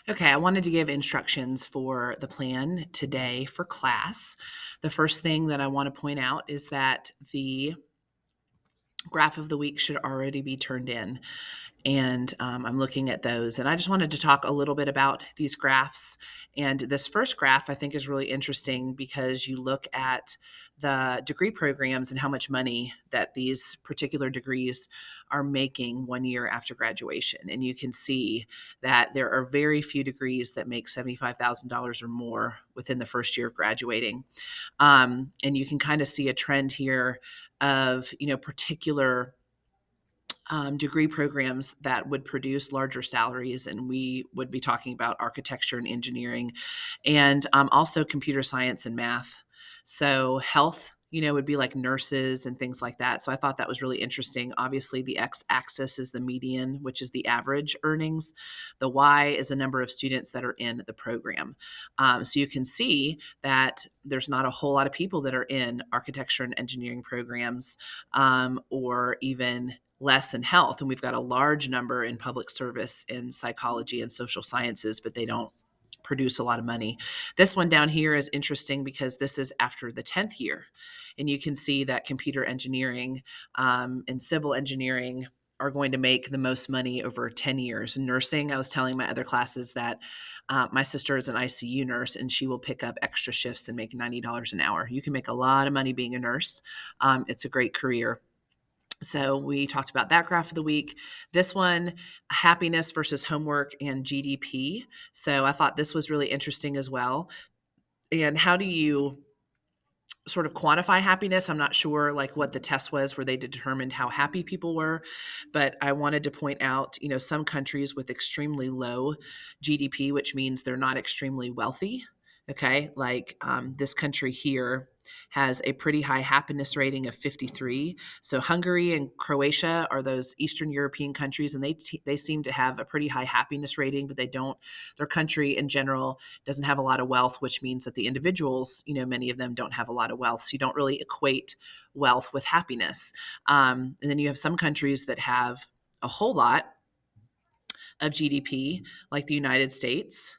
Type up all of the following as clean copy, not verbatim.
Okay, I wanted to give instructions for the plan today for class. The first thing that I want to point out is that the graph of the week should already be turned in. And I'm looking at those. And I just wanted to talk a little bit about these graphs. And this first graph I think is really interesting because you look at the degree programs and how much money that these particular degrees are making 1 year after graduation. And you can see that there are very few degrees that make $75,000 or more within the first year of graduating. And you can kind of see a trend here of, particular degree programs that would produce larger salaries. And we would be talking about architecture and engineering and also computer science and math. So health, would be like nurses and things like that. So I thought that was really interesting. Obviously, the x axis is the median, which is the average earnings. The y is the number of students that are in the program. So you can see that there's not a whole lot of people that are in architecture and engineering programs, or even less in health. And we've got a large number in public service, in psychology and social sciences, but they don't produce a lot of money. This one down here is interesting because this is after the 10th year. And you can see that computer engineering and civil engineering are going to make the most money over 10 years. Nursing, I was telling my other classes that my sister is an ICU nurse and she will pick up extra shifts and make $90 an hour. You can make a lot of money being a nurse. It's a great career. So we talked about that graph of the week. This one, happiness versus homework and GDP. So I thought this was really interesting as well. And how do you sort of quantify happiness? I'm not sure like what the test was where they determined how happy people were, but I wanted to point out, some countries with extremely low GDP, which means they're not extremely wealthy. Okay, like this country here has a pretty high happiness rating of 53. So Hungary and Croatia are those Eastern European countries, and they seem to have a pretty high happiness rating, but they don't. Their country in general doesn't have a lot of wealth, which means that the individuals, many of them don't have a lot of wealth. So you don't really equate wealth with happiness. And then you have some countries that have a whole lot of GDP, like the United States.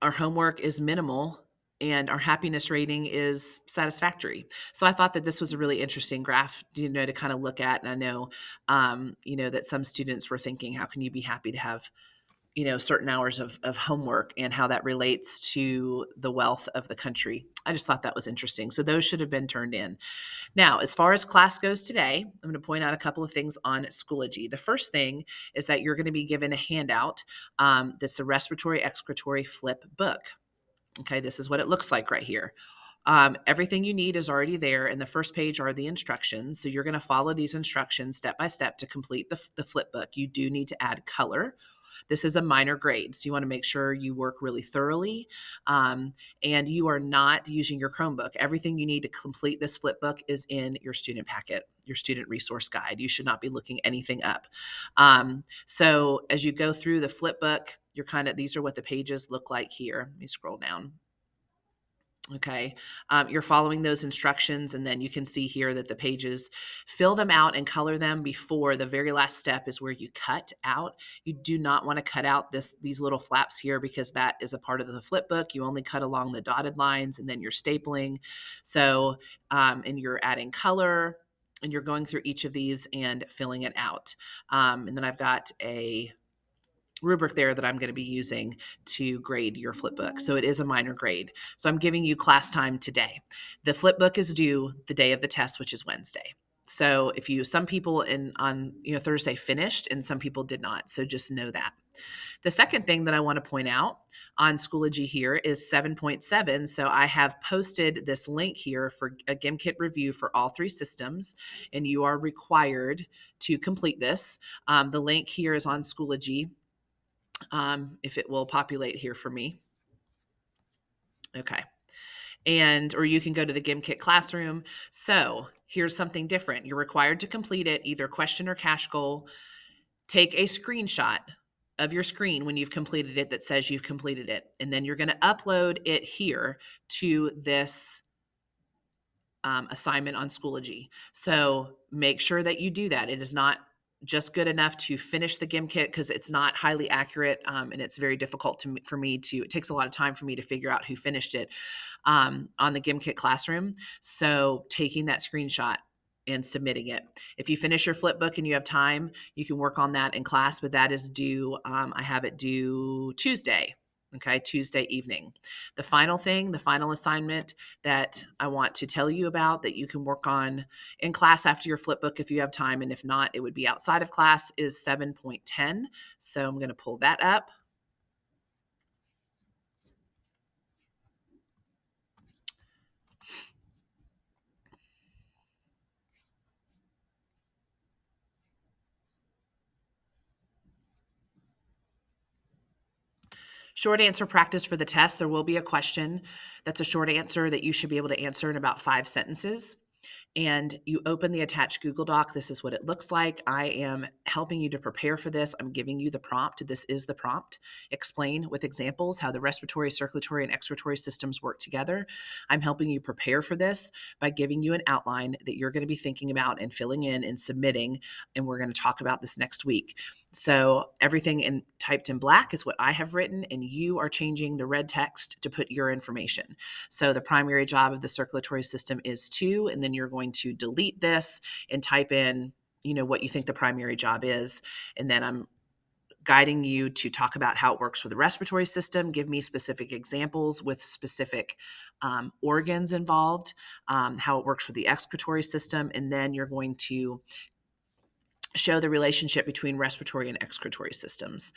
Our homework is minimal and our happiness rating is satisfactory. So I thought that this was a really interesting graph, to kind of look at. And I know, that some students were thinking, how can you be happy to have, certain hours of homework and how that relates to the wealth of the country. I just thought that was interesting. So those should have been turned in. Now, as far as class goes today, I'm going to point out a couple of things on Schoology. The first thing is that you're going to be given a handout that's the respiratory excretory flip book. Okay, this is what it looks like right here. Everything you need is already there, and the first page are the instructions. So you're going to follow these instructions step by step to complete the flip book. You do need to add color. This is a minor grade, so you want to make sure you work really thoroughly, and you are not using your Chromebook. Everything you need to complete this flip book is in your student packet, your student resource guide. You should not be looking anything up. So as you go through the flip book, these are what the pages look like here. Let me scroll down. Okay, you're following those instructions, and then you can see here that the pages, fill them out and color them before the very last step is where you cut out. You do not want to cut out these little flaps here because that is a part of the flip book. You only cut along the dotted lines, and then you're stapling. So, and you're adding color, and you're going through each of these and filling it out. And then I've got a rubric there that I'm going to be using to grade your flip book. So it is a minor grade. So I'm giving you class time today. The flip book is due the day of the test, which is Wednesday. So some people on Thursday finished and some people did not. So just know that. The second thing that I want to point out on Schoology here is 7.7. So I have posted this link here for a GimKit review for all three systems, and you are required to complete this. The link here is on Schoology. If it will populate here for me. Okay. Or you can go to the GimKit classroom. So here's something different. You're required to complete it, either question or cash goal. Take a screenshot of your screen when you've completed it that says you've completed it. And then you're going to upload it here to this assignment on Schoology. So make sure that you do that. It is not just good enough to finish the GimKit because it's not highly accurate, and it's very difficult for me to. It takes a lot of time for me to figure out who finished it on the GimKit classroom. So taking that screenshot and submitting it. If you finish your flip book and you have time, you can work on that in class, but that is due. I have it due Tuesday. Okay, Tuesday evening. The final thing, the final assignment that I want to tell you about that you can work on in class after your flip book if you have time, and if not, it would be outside of class, is 7.10. So I'm going to pull that up. Short answer practice for the test. There will be a question that's a short answer that you should be able to answer in about 5 sentences. And you open the attached Google Doc. This is what it looks like. I am helping you to prepare for this. I'm giving you the prompt. This is the prompt. Explain with examples how the respiratory, circulatory, and excretory systems work together. I'm helping you prepare for this by giving you an outline that you're going to be thinking about and filling in and submitting. And we're going to talk about this next week. So everything typed in black is what I have written, and you are changing the red text to put your information. So the primary job of the circulatory system is 2, and then you're going to delete this and type in, what you think the primary job is. And then I'm guiding you to talk about how it works with the respiratory system, give me specific examples with specific organs involved, how it works with the excretory system, and then you're going to show the relationship between respiratory and excretory systems.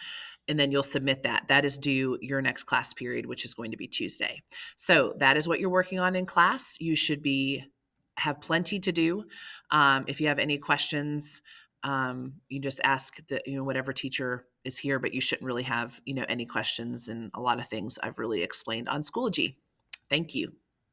And then you'll submit that. That is due your next class period, which is going to be Tuesday. So that is what you're working on in class. You should have plenty to do. If you have any questions, you just ask whatever teacher is here, but you shouldn't really have, any questions, and a lot of things I've really explained on Schoology. Thank you.